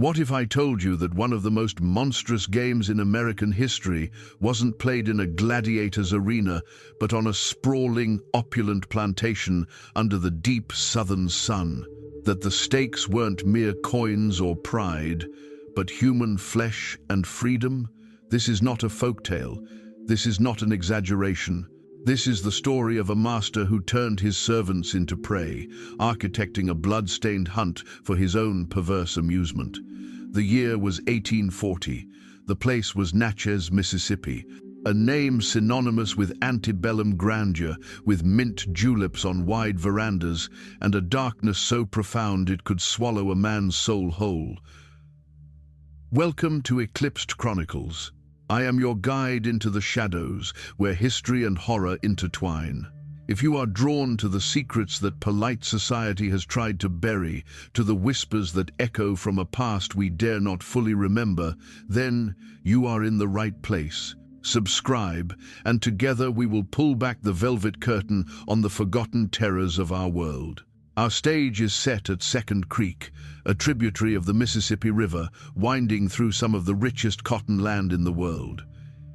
What if I told you that one of the most monstrous games in American history wasn't played in a gladiator's arena, but on a sprawling, opulent plantation under the deep southern sun? That the stakes weren't mere coins or pride, but human flesh and freedom? This is not a folktale. This is not an exaggeration. This is the story of a master who turned his servants into prey, architecting a blood-stained hunt for his own perverse amusement. The year was 1840. The place was Natchez, Mississippi, a name synonymous with antebellum grandeur, with mint juleps on wide verandas, and a darkness so profound it could swallow a man's soul whole. Welcome to Eclipsed Chronicles. I am your guide into the shadows, where history and horror intertwine. If you are drawn to the secrets that polite society has tried to bury, to the whispers that echo from a past we dare not fully remember, then you are in the right place. Subscribe, and together we will pull back the velvet curtain on the forgotten terrors of our world. Our stage is set at Second Creek, a tributary of the Mississippi River, winding through some of the richest cotton land in the world.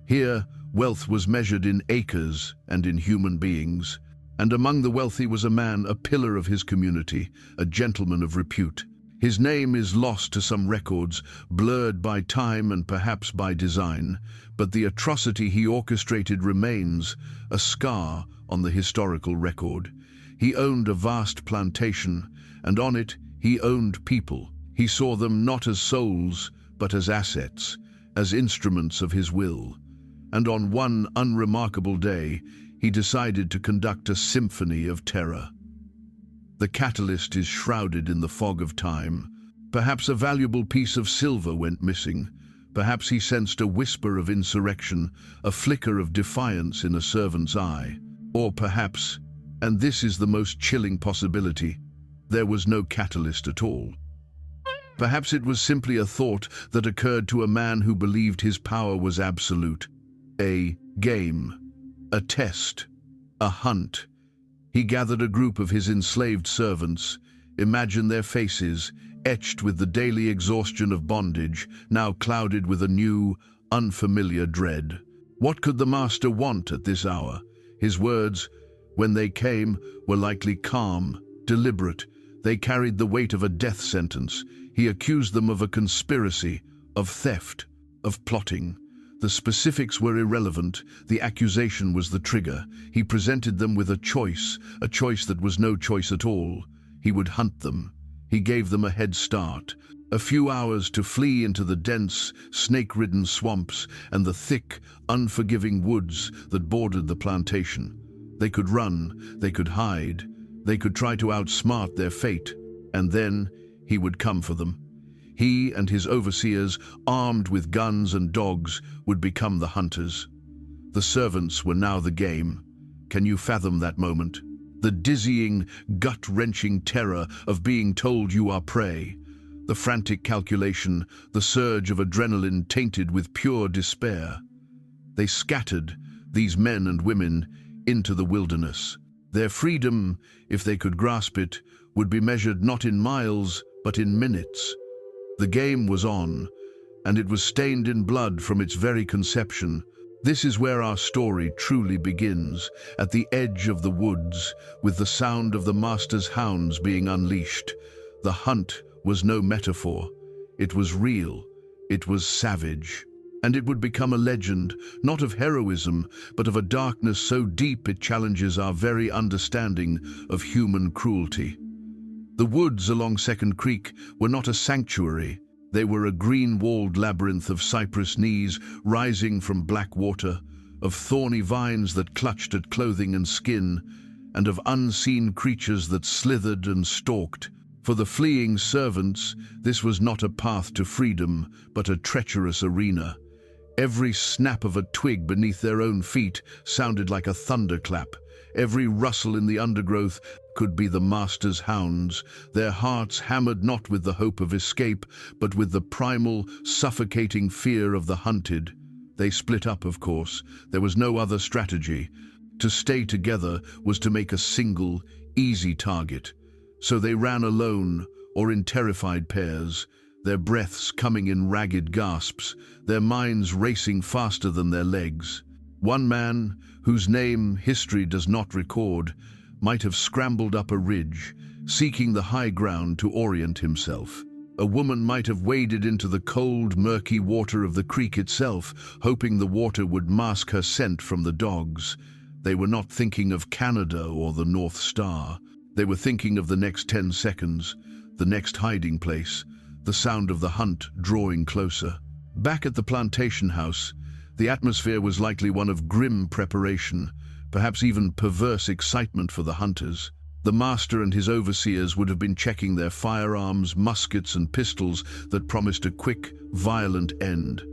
Here, wealth was measured in acres and in human beings, and among the wealthy was a man, a pillar of his community, a gentleman of repute. His name is lost to some records, blurred by time and perhaps by design, but the atrocity he orchestrated remains, a scar on the historical record. He owned a vast plantation, and on it he owned people. He saw them not as souls, but as assets, as instruments of his will. And on one unremarkable day, he decided to conduct a symphony of terror. The catalyst is shrouded in the fog of time. Perhaps a valuable piece of silver went missing. Perhaps he sensed a whisper of insurrection, a flicker of defiance in a servant's eye. Or perhaps, and this is the most chilling possibility, there was no catalyst at all. Perhaps it was simply a thought that occurred to a man who believed his power was absolute. A game, a test, a hunt. He gathered a group of his enslaved servants. Imagine their faces, etched with the daily exhaustion of bondage, now clouded with a new, unfamiliar dread. What could the master want at this hour? His words, when they came, were likely calm, deliberate. They carried the weight of a death sentence. He accused them of a conspiracy, of theft, of plotting. The specifics were irrelevant. The accusation was the trigger. He presented them with a choice that was no choice at all. He would hunt them. He gave them a head start. A few hours to flee into the dense, snake-ridden swamps and the thick, unforgiving woods that bordered the plantation. They could run, they could hide, they could try to outsmart their fate, and then he would come for them. He and his overseers, armed with guns and dogs, would become the hunters. The servants were now the game. Can you fathom that moment? The dizzying, gut-wrenching terror of being told you are prey. The frantic calculation, the surge of adrenaline tainted with pure despair. They scattered, these men and women, into the wilderness. Their freedom, if they could grasp it, would be measured not in miles, but in minutes. The game was on, and it was stained in blood from its very conception. This is where our story truly begins, at the edge of the woods, with the sound of the master's hounds being unleashed. The hunt was no metaphor. It was real. It was savage. And it would become a legend, not of heroism, but of a darkness so deep it challenges our very understanding of human cruelty. The woods along Second Creek were not a sanctuary. They were a green-walled labyrinth of cypress knees rising from black water, of thorny vines that clutched at clothing and skin, and of unseen creatures that slithered and stalked. For the fleeing servants, this was not a path to freedom, but a treacherous arena. Every snap of a twig beneath their own feet sounded like a thunderclap. Every rustle in the undergrowth could be the master's hounds, their hearts hammered not with the hope of escape, but with the primal, suffocating fear of the hunted. They split up, of course. There was no other strategy. To stay together was to make a single, easy target. So they ran alone, or in terrified pairs. their breaths coming in ragged gasps, their minds racing faster than their legs. One man, whose name history does not record, might have scrambled up a ridge, seeking the high ground to orient himself. A woman might have waded into the cold, murky water of the creek itself, hoping the water would mask her scent from the dogs. They were not thinking of Canada or the North Star. They were thinking of the next 10 seconds, the next hiding place, the sound of the hunt drawing closer. Back at the plantation house, the atmosphere was likely one of grim preparation, perhaps even perverse excitement for the hunters. The master and his overseers would have been checking their firearms, muskets, and pistols that promised a quick, violent end.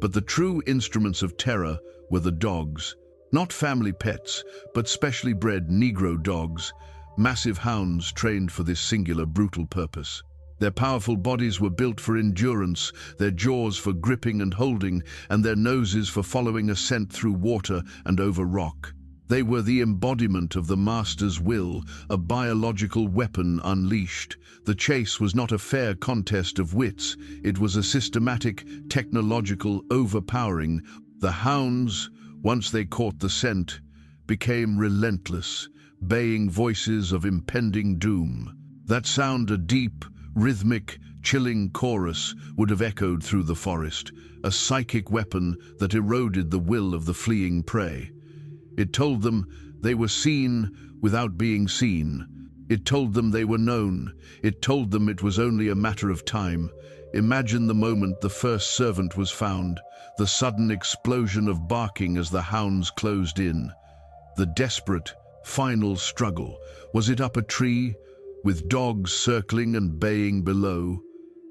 But the true instruments of terror were the dogs. Not family pets, but specially bred Negro dogs, massive hounds trained for this singular brutal purpose. Their powerful bodies were built for endurance, their jaws for gripping and holding, and their noses for following a scent through water and over rock. They were the embodiment of the master's will, a biological weapon unleashed. The chase was not a fair contest of wits, it was a systematic, technological overpowering. The hounds, once they caught the scent, became relentless, baying voices of impending doom. That sound, a deep, rhythmic, chilling chorus, would have echoed through the forest, a psychic weapon that eroded the will of the fleeing prey. It told them they were seen without being seen. It told them they were known. It told them it was only a matter of time. Imagine the moment the first servant was found, the sudden explosion of barking as the hounds closed in. The desperate, final struggle. Was it up a tree, with dogs circling and baying below?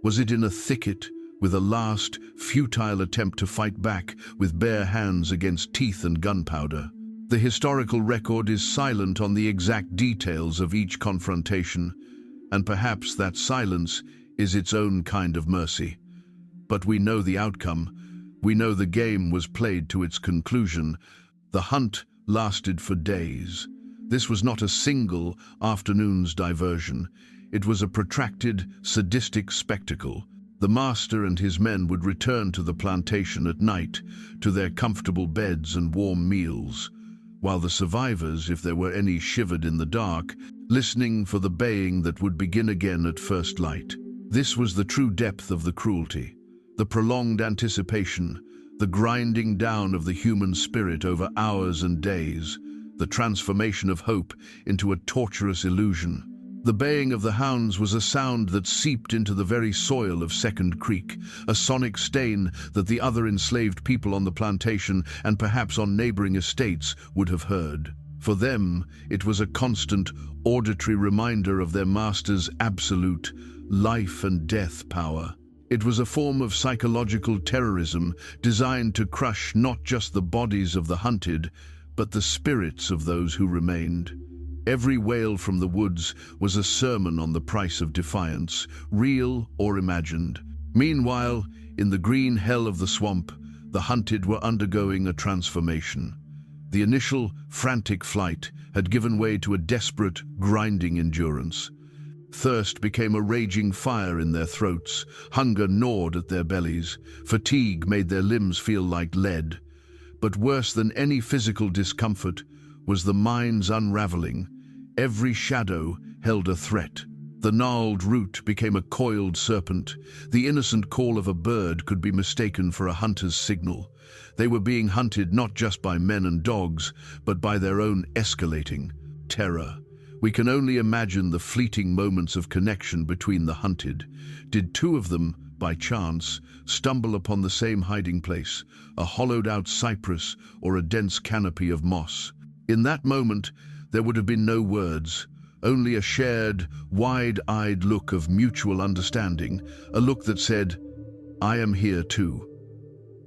Was it in a thicket, with a last, futile attempt to fight back with bare hands against teeth and gunpowder? The historical record is silent on the exact details of each confrontation, and perhaps that silence is its own kind of mercy. But we know the outcome. We know the game was played to its conclusion. The hunt lasted for days. This was not a single afternoon's diversion. It was a protracted, sadistic spectacle. The master and his men would return to the plantation at night, to their comfortable beds and warm meals, while the survivors, if there were any, shivered in the dark, listening for the baying that would begin again at first light. This was the true depth of the cruelty, the prolonged anticipation, the grinding down of the human spirit over hours and days, the transformation of hope into a torturous illusion. The baying of the hounds was a sound that seeped into the very soil of Second Creek, a sonic stain that the other enslaved people on the plantation and perhaps on neighboring estates would have heard. For them, it was a constant, auditory reminder of their master's absolute life and death power. It was a form of psychological terrorism designed to crush not just the bodies of the hunted, but the spirits of those who remained. Every wail from the woods was a sermon on the price of defiance, real or imagined. Meanwhile, in the green hell of the swamp, the hunted were undergoing a transformation. The initial, frantic flight had given way to a desperate, grinding endurance. Thirst became a raging fire in their throats, hunger gnawed at their bellies, fatigue made their limbs feel like lead. But worse than any physical discomfort was the mind's unraveling. Every shadow held a threat. The gnarled root became a coiled serpent. The innocent call of a bird could be mistaken for a hunter's signal. They were being hunted not just by men and dogs, but by their own escalating terror. We can only imagine the fleeting moments of connection between the hunted. Did two of them, by chance, stumble upon the same hiding place, a hollowed-out cypress or a dense canopy of moss? In that moment, there would have been no words, only a shared, wide-eyed look of mutual understanding, a look that said, "I am here too.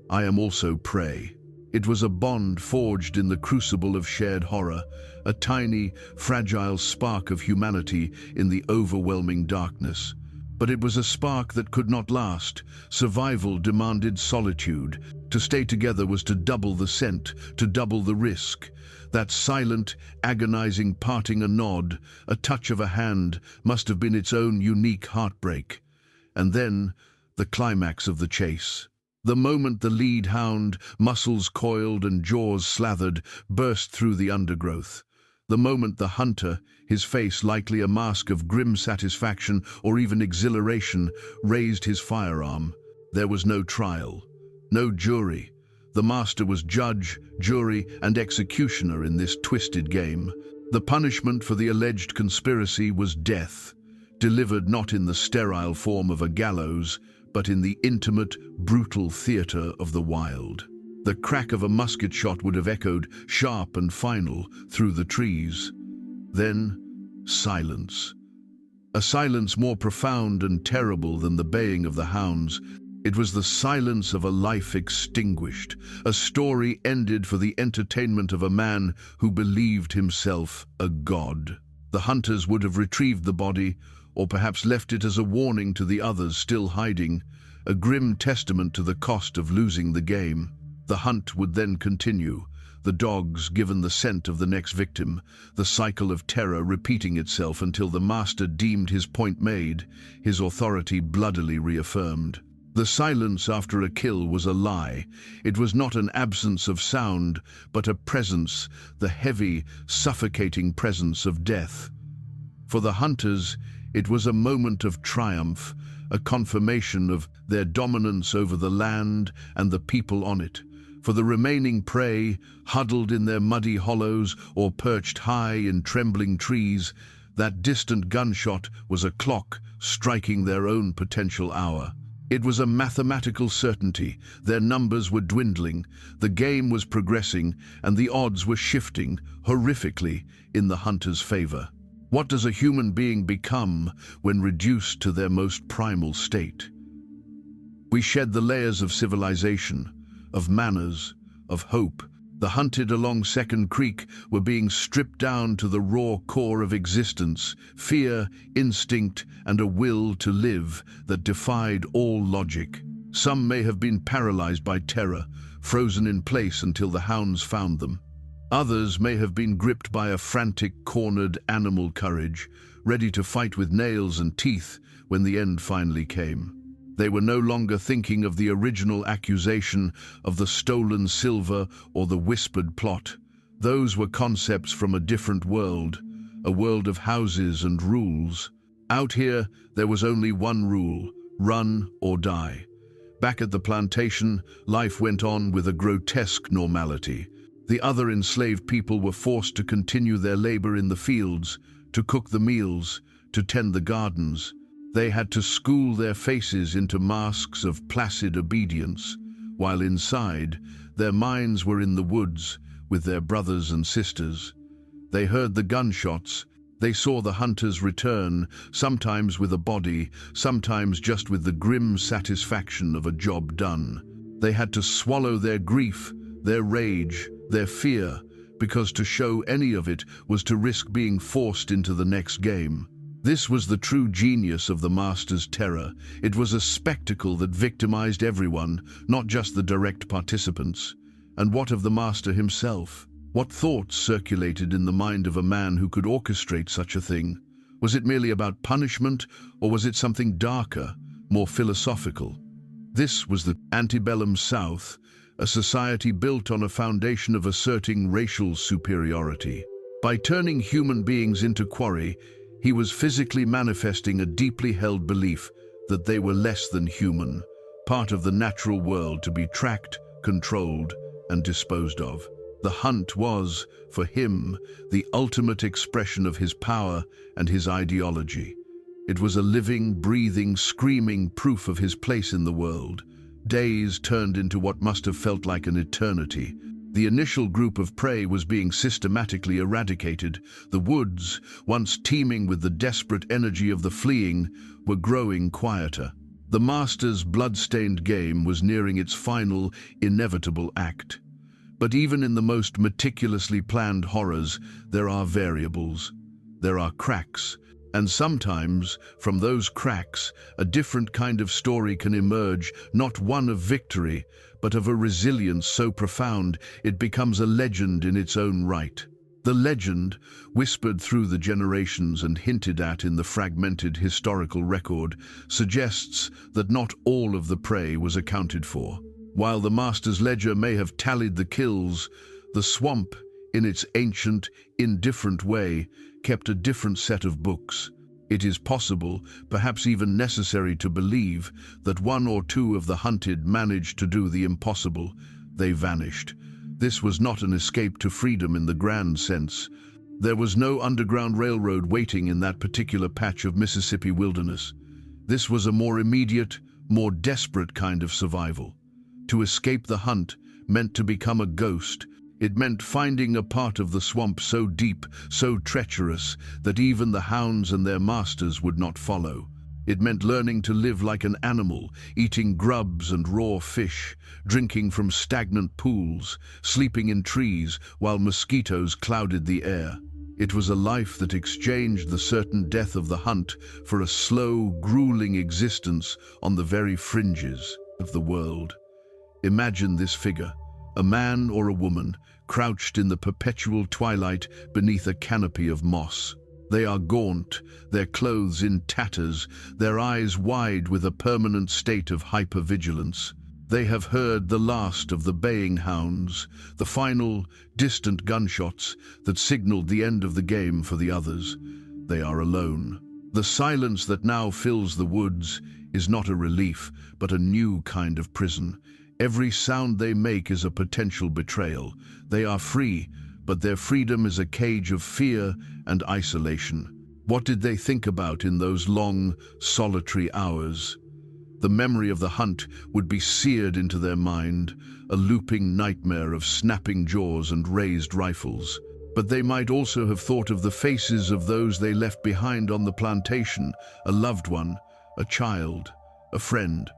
I am also prey." It was a bond forged in the crucible of shared horror, a tiny, fragile spark of humanity in the overwhelming darkness. But it was a spark that could not last. Survival demanded solitude. To stay together was to double the scent, to double the risk. That silent, agonizing parting, a nod, a touch of a hand, must have been its own unique heartbreak. And then, the climax of the chase. The moment the lead hound, muscles coiled and jaws slathered, burst through the undergrowth. The moment the hunter, his face likely a mask of grim satisfaction or even exhilaration, raised his firearm. There was no trial, no jury. The master was judge, jury, and executioner in this twisted game. The punishment for the alleged conspiracy was death, delivered not in the sterile form of a gallows, but in the intimate, brutal theater of the wild. The crack of a musket shot would have echoed, sharp and final, through the trees. Then, silence. A silence more profound and terrible than the baying of the hounds. It was the silence of a life extinguished, a story ended for the entertainment of a man who believed himself a god. The hunters would have retrieved the body, or perhaps left it as a warning to the others still hiding, a grim testament to the cost of losing the game. The hunt would then continue, the dogs given the scent of the next victim, the cycle of terror repeating itself until the master deemed his point made, his authority bloodily reaffirmed. The silence after a kill was a lie. It was not an absence of sound, but a presence, the heavy, suffocating presence of death. For the hunters, it was a moment of triumph, a confirmation of their dominance over the land and the people on it. For the remaining prey, huddled in their muddy hollows or perched high in trembling trees, that distant gunshot was a clock striking their own potential hour. It was a mathematical certainty. Their numbers were dwindling, the game was progressing, and the odds were shifting, horrifically, in the hunter's favor. What does a human being become when reduced to their most primal state? We shed the layers of civilization, of manners, of hope. The hunted along Second Creek were being stripped down to the raw core of existence, fear, instinct, and a will to live that defied all logic. Some may have been paralyzed by terror, frozen in place until the hounds found them. Others may have been gripped by a frantic, cornered animal courage, ready to fight with nails and teeth when the end finally came. They were no longer thinking of the original accusation, of the stolen silver or the whispered plot. Those were concepts from a different world, a world of houses and rules. Out here, there was only one rule: run or die. Back at the plantation, life went on with a grotesque normality. The other enslaved people were forced to continue their labor in the fields, to cook the meals, to tend the gardens. They had to school their faces into masks of placid obedience, while inside, their minds were in the woods with their brothers and sisters. They heard the gunshots, they saw the hunters return, sometimes with a body, sometimes just with the grim satisfaction of a job done. They had to swallow their grief, their rage, their fear, because to show any of it was to risk being forced into the next game. This was the true genius of the master's terror. It was a spectacle that victimized everyone, not just the direct participants. And what of the master himself? What thoughts circulated in the mind of a man who could orchestrate such a thing? Was it merely about punishment, or was it something darker, more philosophical? This was the Antebellum South, a society built on a foundation of asserting racial superiority. By turning human beings into quarry, he was physically manifesting a deeply held belief that they were less than human, part of the natural world to be tracked, controlled, and disposed of. The hunt was, for him, the ultimate expression of his power and his ideology. It was a living, breathing, screaming proof of his place in the world. Days turned into what must have felt like an eternity. The initial group of prey was being systematically eradicated. The woods, once teeming with the desperate energy of the fleeing, were growing quieter. The master's blood-stained game was nearing its final, inevitable act. But even in the most meticulously planned horrors, there are variables. There are cracks. And sometimes, from those cracks, a different kind of story can emerge, not one of victory, but of a resilience so profound it becomes a legend in its own right. The legend, whispered through the generations and hinted at in the fragmented historical record, suggests that not all of the prey was accounted for. While the master's ledger may have tallied the kills, the swamp, in its ancient, indifferent way, kept a different set of books. It is possible, perhaps even necessary to believe, that one or two of the hunted managed to do the impossible. They vanished. This was not an escape to freedom in the grand sense. There was no underground railroad waiting in that particular patch of Mississippi wilderness. This was a more immediate, more desperate kind of survival. To escape the hunt meant to become a ghost. It meant finding a part of the swamp so deep, so treacherous, that even the hounds and their masters would not follow. It meant learning to live like an animal, eating grubs and raw fish, drinking from stagnant pools, sleeping in trees while mosquitoes clouded the air. It was a life that exchanged the certain death of the hunt for a slow, grueling existence on the very fringes of the world. Imagine this figure, a man or a woman, crouched in the perpetual twilight beneath a canopy of moss. They are gaunt, their clothes in tatters, their eyes wide with a permanent state of hypervigilance. They have heard the last of the baying hounds, the final, distant gunshots that signaled the end of the game for the others. They are alone. The silence that now fills the woods is not a relief, but a new kind of prison. Every sound they make is a potential betrayal. They are free, but their freedom is a cage of fear and isolation. What did they think about in those long, solitary hours? The memory of the hunt would be seared into their mind, a looping nightmare of snapping jaws and raised rifles. But they might also have thought of the faces of those they left behind on the plantation, a loved one, a child, a friend.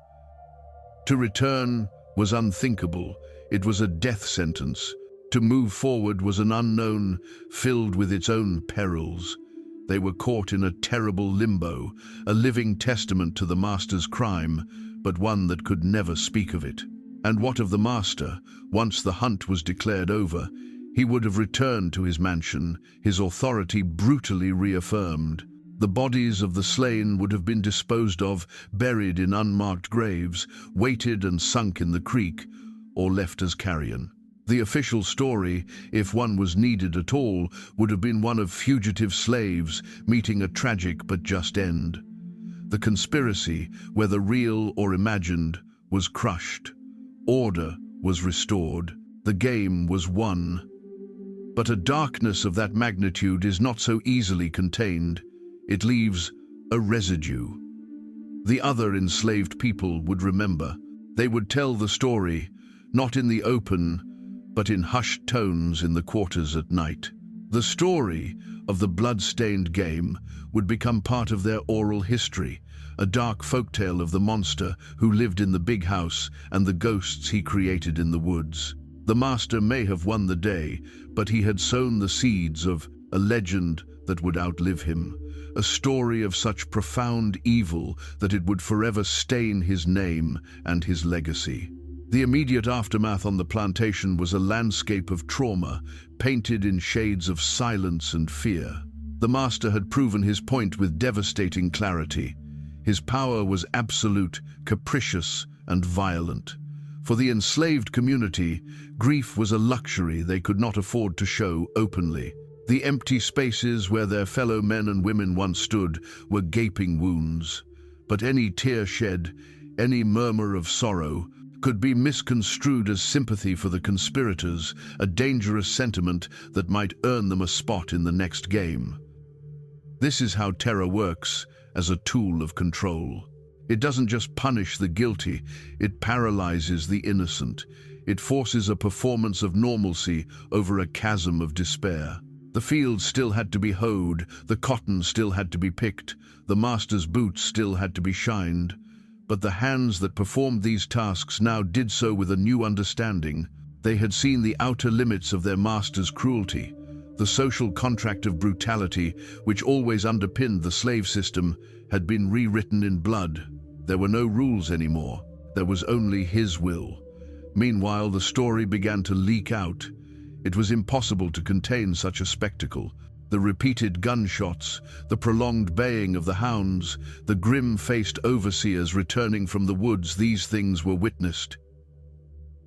To return was unthinkable. It was a death sentence. To move forward was an unknown, filled with its own perils. They were caught in a terrible limbo, a living testament to the master's crime, but one that could never speak of it. And what of the master? Once the hunt was declared over, he would have returned to his mansion, his authority brutally reaffirmed. The bodies of the slain would have been disposed of, buried in unmarked graves, weighted and sunk in the creek, or left as carrion. The official story, if one was needed at all, would have been one of fugitive slaves meeting a tragic but just end. The conspiracy, whether real or imagined, was crushed. Order was restored. The game was won. But a darkness of that magnitude is not so easily contained. It leaves a residue. The other enslaved people would remember. They would tell the story, not in the open, but in hushed tones in the quarters at night. The story of the blood-stained game would become part of their oral history, a dark folktale of the monster who lived in the big house and the ghosts he created in the woods. The master may have won the day, but he had sown the seeds of a legend that would outlive him, a story of such profound evil that it would forever stain his name and his legacy. The immediate aftermath on the plantation was a landscape of trauma, painted in shades of silence and fear. The master had proven his point with devastating clarity. His power was absolute, capricious, and violent. For the enslaved community, grief was a luxury they could not afford to show openly. The empty spaces where their fellow men and women once stood were gaping wounds. But any tear shed, any murmur of sorrow, could be misconstrued as sympathy for the conspirators, a dangerous sentiment that might earn them a spot in the next game. This is how terror works, as a tool of control. It doesn't just punish the guilty, it paralyzes the innocent. It forces a performance of normalcy over a chasm of despair. The fields still had to be hoed, the cotton still had to be picked, the master's boots still had to be shined. But the hands that performed these tasks now did so with a new understanding. They had seen the outer limits of their master's cruelty. The social contract of brutality, which always underpinned the slave system, had been rewritten in blood. There were no rules anymore. There was only his will. Meanwhile, the story began to leak out. It was impossible to contain such a spectacle. The repeated gunshots, the prolonged baying of the hounds, the grim-faced overseers returning from the woods, these things were witnessed.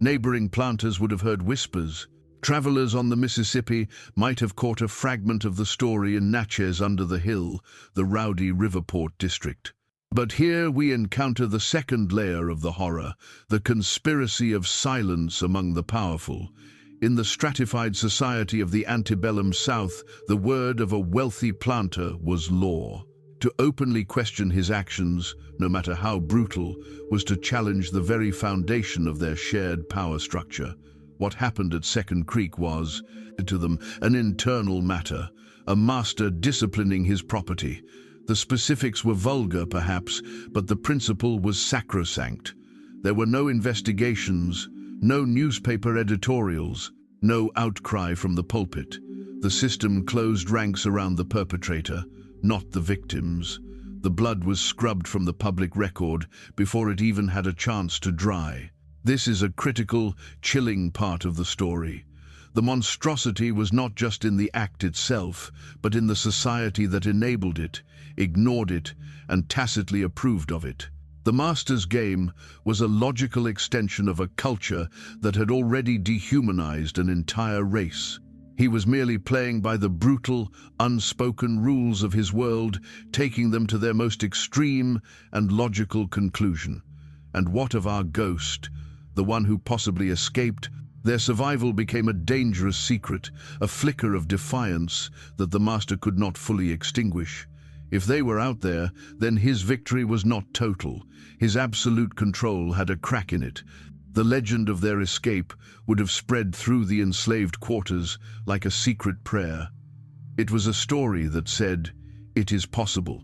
Neighboring planters would have heard whispers. Travelers on the Mississippi might have caught a fragment of the story in Natchez under the hill, the rowdy Riverport district. But here we encounter the second layer of the horror, the conspiracy of silence among the powerful. In the stratified society of the antebellum South, the word of a wealthy planter was law. To openly question his actions, no matter how brutal, was to challenge the very foundation of their shared power structure. What happened at Second Creek was, to them, an internal matter, a master disciplining his property. The specifics were vulgar, perhaps, but the principle was sacrosanct. There were no investigations, no newspaper editorials, no outcry from the pulpit. The system closed ranks around the perpetrator, not the victims. The blood was scrubbed from the public record before it even had a chance to dry. This is a critical, chilling part of the story. The monstrosity was not just in the act itself, but in the society that enabled it, ignored it, and tacitly approved of it. The master's game was a logical extension of a culture that had already dehumanized an entire race. He was merely playing by the brutal, unspoken rules of his world, taking them to their most extreme and logical conclusion. And what of our ghost, the one who possibly escaped? Their survival became a dangerous secret, a flicker of defiance that the master could not fully extinguish. If they were out there, then his victory was not total. His absolute control had a crack in it. The legend of their escape would have spread through the enslaved quarters like a secret prayer. It was a story that said, "It is possible.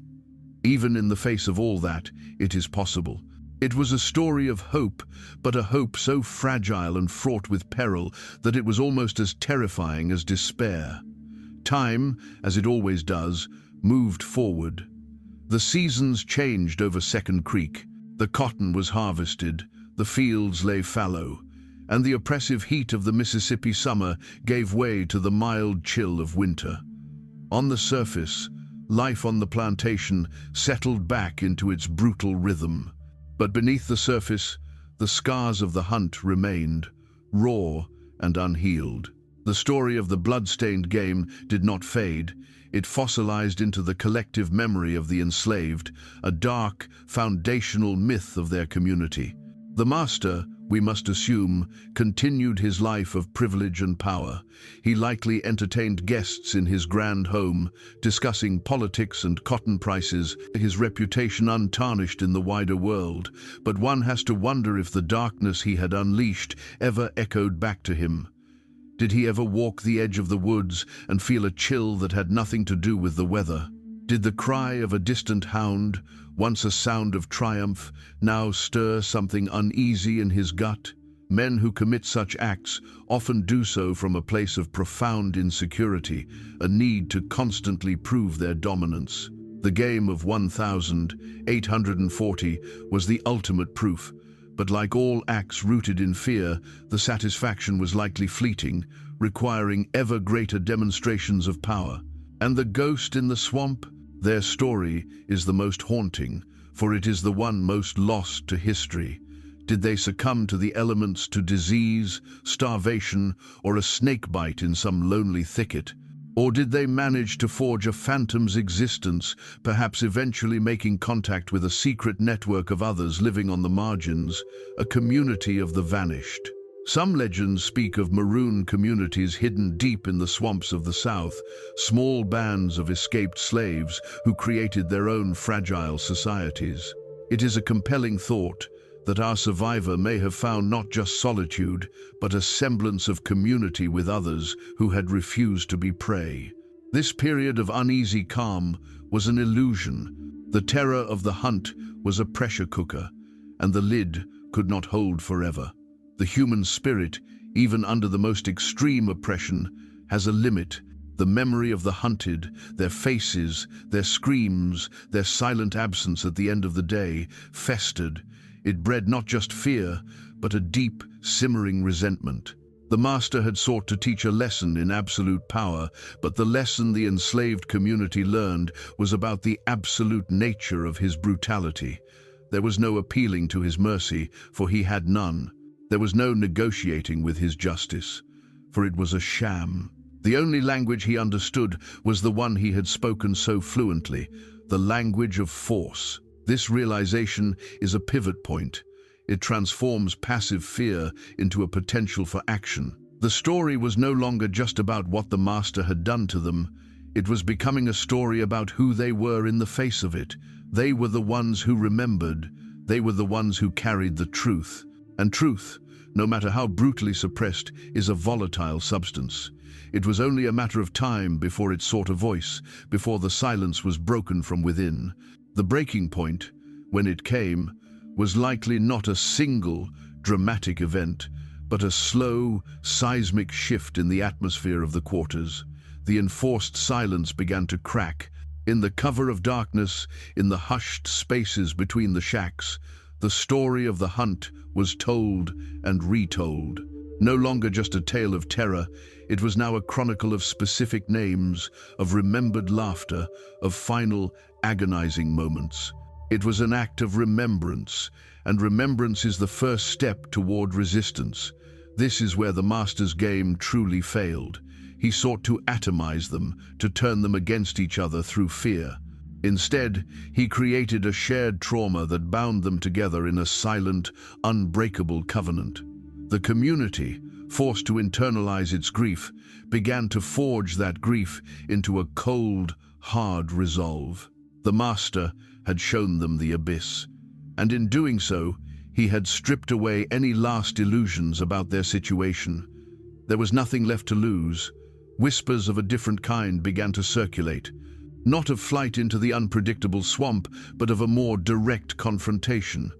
Even in the face of all that, it is possible." It was a story of hope, but a hope so fragile and fraught with peril that it was almost as terrifying as despair. Time, as it always does, moved forward. The seasons changed over Second Creek. The cotton was harvested, the fields lay fallow, and the oppressive heat of the Mississippi summer gave way to the mild chill of winter. On the surface, life on the plantation settled back into its brutal rhythm. But beneath the surface, the scars of the hunt remained, raw and unhealed. The story of the bloodstained game did not fade. It fossilized into the collective memory of the enslaved, a dark, foundational myth of their community. The master, we must assume, continued his life of privilege and power. He likely entertained guests in his grand home, discussing politics and cotton prices, his reputation untarnished in the wider world. But one has to wonder if the darkness he had unleashed ever echoed back to him. Did he ever walk the edge of the woods and feel a chill that had nothing to do with the weather? Did the cry of a distant hound, once a sound of triumph, now stir something uneasy in his gut? Men who commit such acts often do so from a place of profound insecurity, a need to constantly prove their dominance. The game of 1,840 was the ultimate proof. But like all acts rooted in fear, the satisfaction was likely fleeting, requiring ever greater demonstrations of power. And the ghost in the swamp? Their story is the most haunting, for it is the one most lost to history. Did they succumb to the elements, to disease, starvation, or a snake bite in some lonely thicket? Or did they manage to forge a phantom's existence, perhaps eventually making contact with a secret network of others living on the margins, a community of the vanished? Some legends speak of maroon communities hidden deep in the swamps of the South, small bands of escaped slaves who created their own fragile societies. It is a compelling thought that our survivor may have found not just solitude, but a semblance of community with others who had refused to be prey. This period of uneasy calm was an illusion. The terror of the hunt was a pressure cooker, and the lid could not hold forever. The human spirit, even under the most extreme oppression, has a limit. The memory of the hunted, their faces, their screams, their silent absence at the end of the day, festered. It bred not just fear, but a deep, simmering resentment. The master had sought to teach a lesson in absolute power, but the lesson the enslaved community learned was about the absolute nature of his brutality. There was no appealing to his mercy, for he had none. There was no negotiating with his justice, for it was a sham. The only language he understood was the one he had spoken so fluently, the language of force. This realization is a pivot point. It transforms passive fear into a potential for action. The story was no longer just about what the master had done to them. It was becoming a story about who they were in the face of it. They were the ones who remembered. They were the ones who carried the truth. And truth, no matter how brutally suppressed, is a volatile substance. It was only a matter of time before it sought a voice, before the silence was broken from within. The breaking point, when it came, was likely not a single, dramatic event, but a slow, seismic shift in the atmosphere of the quarters. The enforced silence began to crack. In the cover of darkness, in the hushed spaces between the shacks, the story of the hunt was told and retold. No longer just a tale of terror, it was now a chronicle of specific names, of remembered laughter, of final, agonizing moments. It was an act of remembrance, and remembrance is the first step toward resistance. This is where the master's game truly failed. He sought to atomize them, to turn them against each other through fear. Instead, he created a shared trauma that bound them together in a silent, unbreakable covenant. The community, forced to internalize its grief, began to forge that grief into a cold, hard resolve. The master had shown them the abyss, and in doing so, he had stripped away any last illusions about their situation. There was nothing left to lose. Whispers of a different kind began to circulate, not of flight into the unpredictable swamp, but of a more direct confrontation.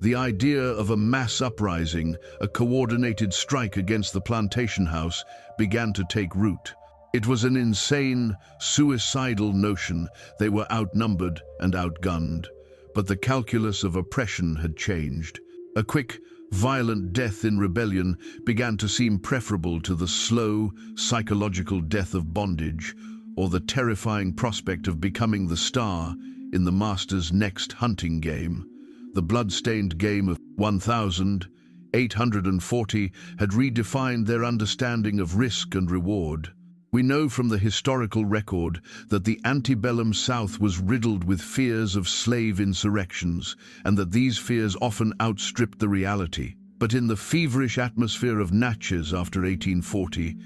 The idea of a mass uprising, a coordinated strike against the plantation house, began to take root. It was an insane, suicidal notion. They were outnumbered and outgunned. But the calculus of oppression had changed. A quick, violent death in rebellion began to seem preferable to the slow, psychological death of bondage, or the terrifying prospect of becoming the star in the master's next hunting game. The bloodstained game of 1840 had redefined their understanding of risk and reward. We know from the historical record that the antebellum South was riddled with fears of slave insurrections, and that these fears often outstripped the reality. But in the feverish atmosphere of Natchez after 1840,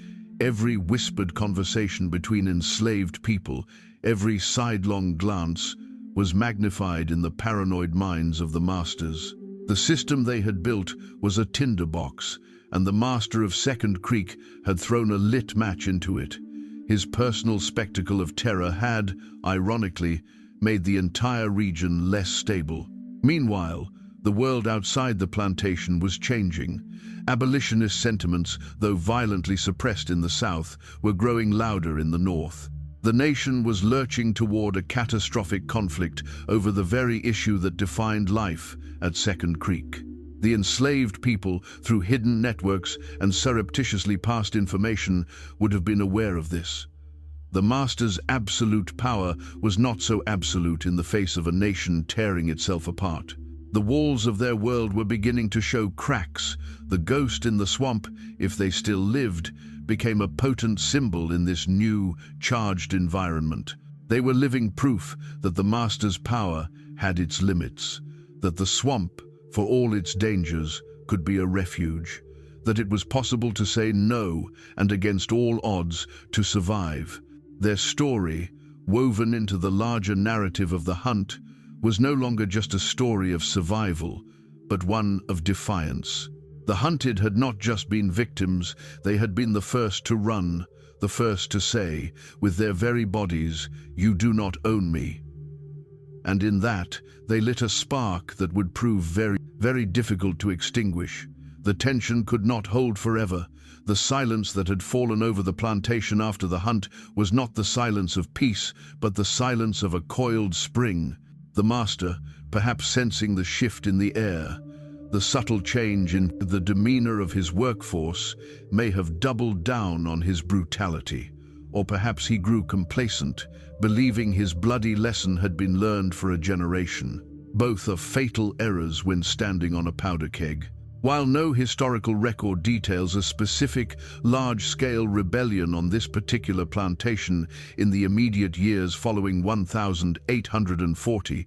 every whispered conversation between enslaved people, every sidelong glance, was magnified in the paranoid minds of the masters. The system they had built was a tinderbox, and the master of Second Creek had thrown a lit match into it. His personal spectacle of terror had, ironically, made the entire region less stable. Meanwhile, the world outside the plantation was changing. Abolitionist sentiments, though violently suppressed in the South, were growing louder in the North. The nation was lurching toward a catastrophic conflict over the very issue that defined life at Second Creek. The enslaved people, through hidden networks and surreptitiously passed information, would have been aware of this. The master's absolute power was not so absolute in the face of a nation tearing itself apart. The walls of their world were beginning to show cracks. The ghost in the swamp, if they still lived, became a potent symbol in this new, charged environment. They were living proof that the master's power had its limits, that the swamp, for all its dangers, could be a refuge, that it was possible to say no and against all odds to survive. Their story, woven into the larger narrative of the hunt, was no longer just a story of survival, but one of defiance. The hunted had not just been victims, they had been the first to run, the first to say, with their very bodies, "You do not own me." And in that, they lit a spark that would prove very, very difficult to extinguish. The tension could not hold forever. The silence that had fallen over the plantation after the hunt was not the silence of peace, but the silence of a coiled spring. The master, perhaps sensing the shift in the air, The subtle change in the demeanor of his workforce may have doubled down on his brutality, or perhaps he grew complacent, believing his bloody lesson had been learned for a generation. Both are fatal errors when standing on a powder keg. While no historical record details a specific, large-scale rebellion on this particular plantation in the immediate years following 1840,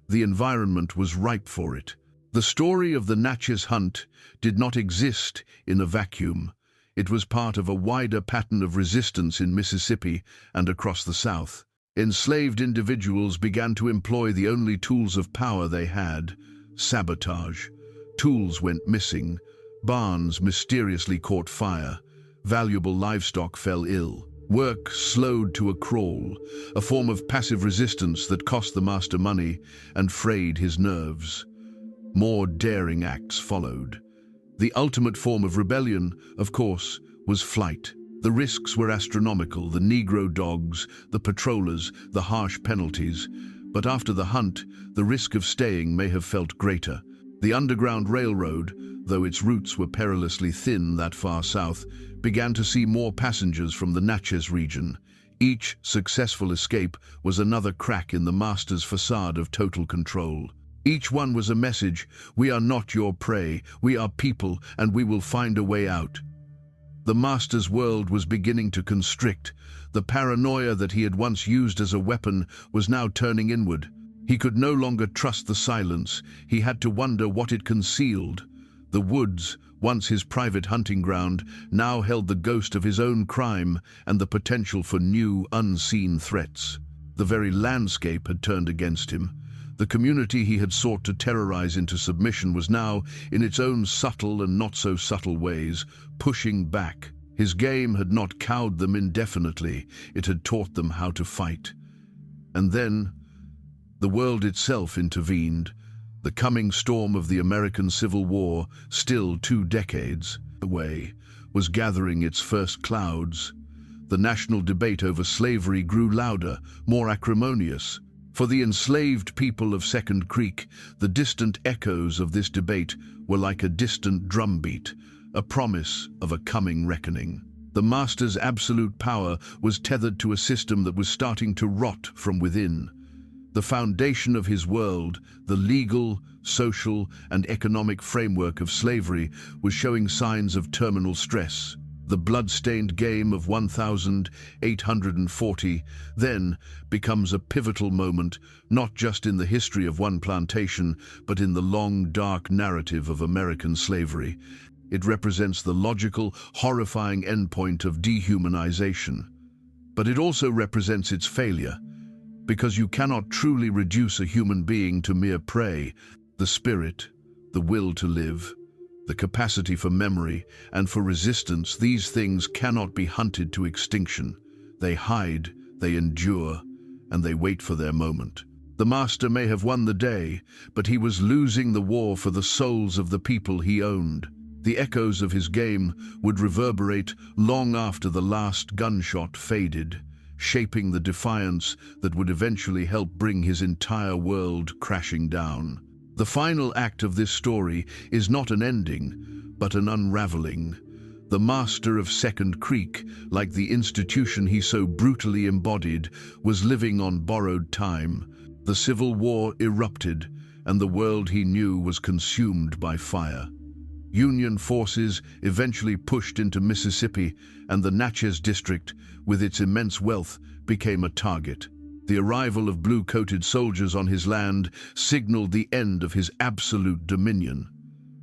the environment was ripe for it. The story of the Natchez Hunt did not exist in a vacuum. It was part of a wider pattern of resistance in Mississippi and across the South. Enslaved individuals began to employ the only tools of power they had: sabotage. Tools went missing, barns mysteriously caught fire, valuable livestock fell ill. Work slowed to a crawl, a form of passive resistance that cost the master money and frayed his nerves. More daring acts followed. The ultimate form of rebellion, of course, was flight. The risks were astronomical: the Negro dogs, the patrollers, the harsh penalties. But after the hunt, the risk of staying may have felt greater. The Underground Railroad, though its routes were perilously thin that far south, began to see more passengers from the Natchez region. Each successful escape was another crack in the master's facade of total control. Each one was a message: we are not your prey, we are people, and we will find a way out. The master's world was beginning to constrict. The paranoia that he had once used as a weapon was now turning inward. He could no longer trust the silence. He had to wonder what it concealed. The woods, once his private hunting ground, now held the ghost of his own crime and the potential for new, unseen threats. The very landscape had turned against him. The community he had sought to terrorize into submission was now, in its own subtle and not-so-subtle ways, pushing back. His game had not cowed them indefinitely. It had taught them how to fight. And then the world itself intervened. The coming storm of the American Civil War, still 2 decades away, was gathering its first clouds. The national debate over slavery grew louder, more acrimonious. For the enslaved people of Second Creek, the distant echoes of this debate were like a distant drumbeat, a promise of a coming reckoning. The master's absolute power was tethered to a system that was starting to rot from within. The foundation of his world, the legal, social, and economic framework of slavery, was showing signs of terminal stress. The bloodstained game of 1840 then becomes a pivotal moment, not just in the history of one plantation, but in the long, dark narrative of American slavery. It represents the logical, horrifying endpoint of dehumanization. But it also represents its failure, because you cannot truly reduce a human being to mere prey. The spirit, the will to live, the capacity for memory and for resistance, these things cannot be hunted to extinction. They hide, they endure, and they wait for their moment. The master may have won the day, but he was losing the war for the souls of the people he owned. The echoes of his game would reverberate long after the last gunshot faded, shaping the defiance that would eventually help bring his entire world crashing down. The final act of this story is not an ending, but an unraveling. The master of Second Creek, like the institution he so brutally embodied, was living on borrowed time. The Civil War erupted, and the world he knew was consumed by fire. Union forces eventually pushed into Mississippi, and the Natchez district, with its immense wealth, became a target. The arrival of blue-coated soldiers on his land signaled the end of his absolute dominion.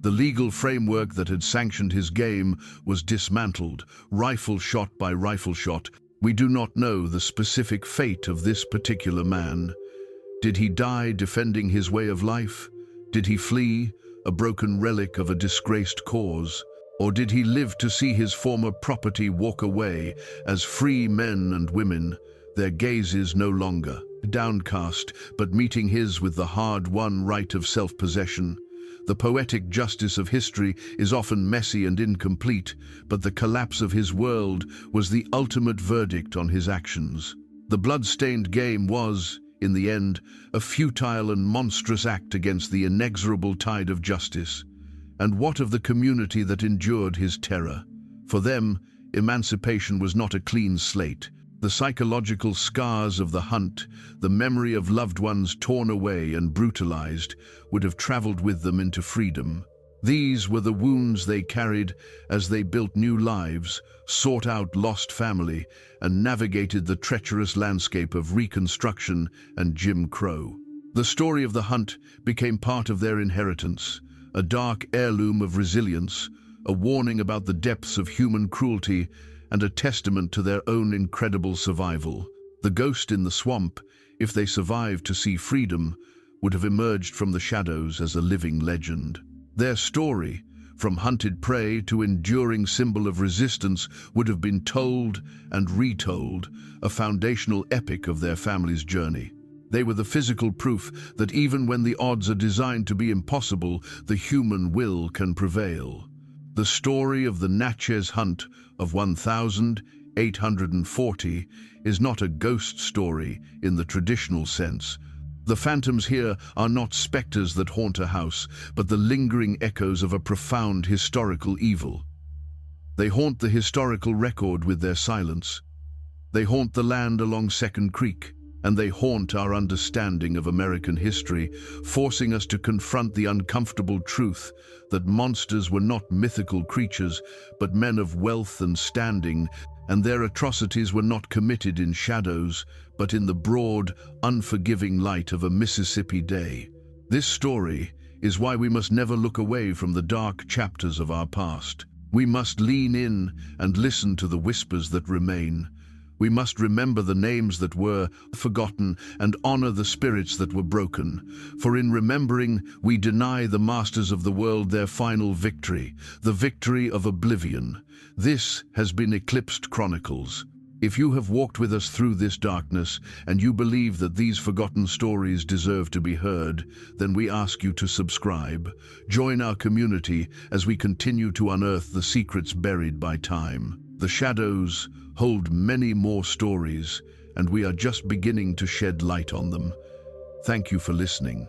The legal framework that had sanctioned his game was dismantled, rifle shot by rifle shot. We do not know the specific fate of this particular man. Did he die defending his way of life? Did he flee, a broken relic of a disgraced cause? Or did he live to see his former property walk away as free men and women, their gazes no longer downcast, but meeting his with the hard-won right of self-possession? The poetic justice of history is often messy and incomplete, but the collapse of his world was the ultimate verdict on his actions. The blood-stained game was, in the end, a futile and monstrous act against the inexorable tide of justice. And what of the community that endured his terror? For them, emancipation was not a clean slate. The psychological scars of the hunt, the memory of loved ones torn away and brutalized, would have traveled with them into freedom. These were the wounds they carried as they built new lives, sought out lost family, and navigated the treacherous landscape of Reconstruction and Jim Crow. The story of the hunt became part of their inheritance, a dark heirloom of resilience, a warning about the depths of human cruelty, and a testament to their own incredible survival. The ghost in the swamp, if they survived to see freedom, would have emerged from the shadows as a living legend. Their story, from hunted prey to enduring symbol of resistance, would have been told and retold, a foundational epic of their family's journey. They were the physical proof that even when the odds are designed to be impossible, the human will can prevail. The story of the Natchez Hunt of 1840 is not a ghost story in the traditional sense. The phantoms here are not specters that haunt a house, but the lingering echoes of a profound historical evil. They haunt the historical record with their silence. They haunt the land along Second Creek, and they haunt our understanding of American history, forcing us to confront the uncomfortable truth that monsters were not mythical creatures, but men of wealth and standing, and their atrocities were not committed in shadows, but in the broad, unforgiving light of a Mississippi day. This story is why we must never look away from the dark chapters of our past. We must lean in and listen to the whispers that remain. We must remember the names that were forgotten and honor the spirits that were broken. For in remembering, we deny the masters of the world their final victory, the victory of oblivion. This has been Eclipsed Chronicles. If you have walked with us through this darkness and you believe that these forgotten stories deserve to be heard, then we ask you to subscribe. Join our community as we continue to unearth the secrets buried by time. The shadows hold many more stories, and we are just beginning to shed light on them. Thank you for listening.